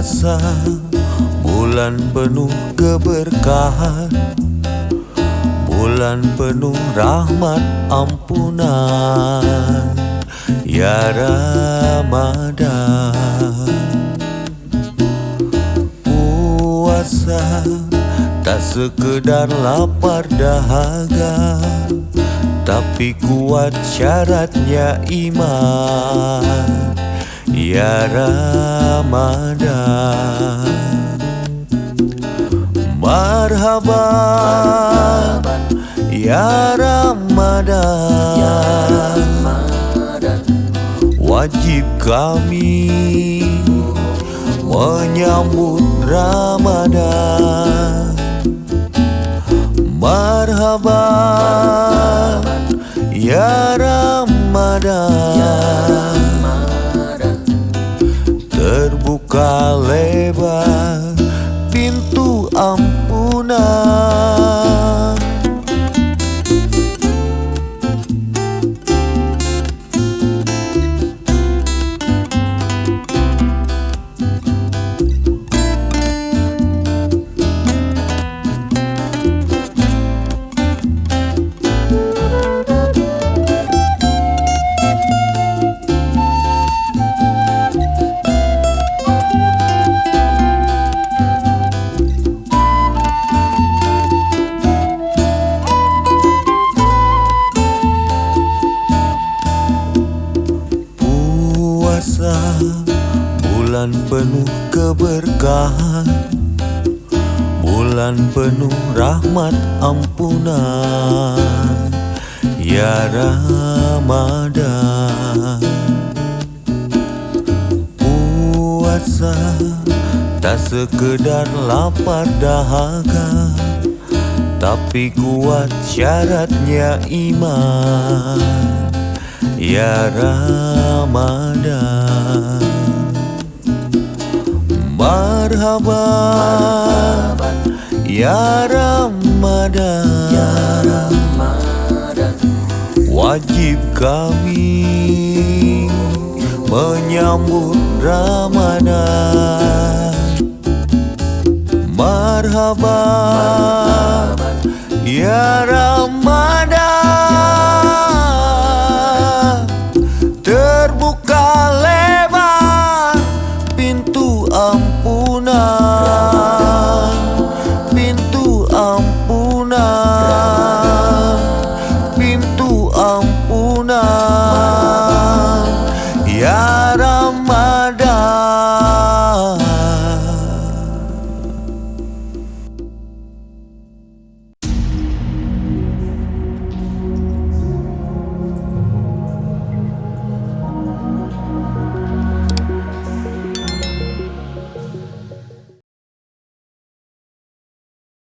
Puasa bulan penuh keberkahan, bulan penuh rahmat ampunan, ya Ramadan. Puasa tak sekedar lapar dahaga, tapi kuat syaratnya iman, ya Ramadan. Marhaban ya Ramadan, wajib kami menyambut Ramadan. Marhaban ya Ramadan, terbuka lebar pintu ampunan. Bulan penuh keberkahan, bulan penuh rahmat ampunan, ya Ramadan. Puasa tak sekedar lapar dahaga, tapi kuat syaratnya iman, ya Ramadan. Marhaban ya Ramadan, wajib kami menyambut Ramadan. Marhaban ya Ramadan,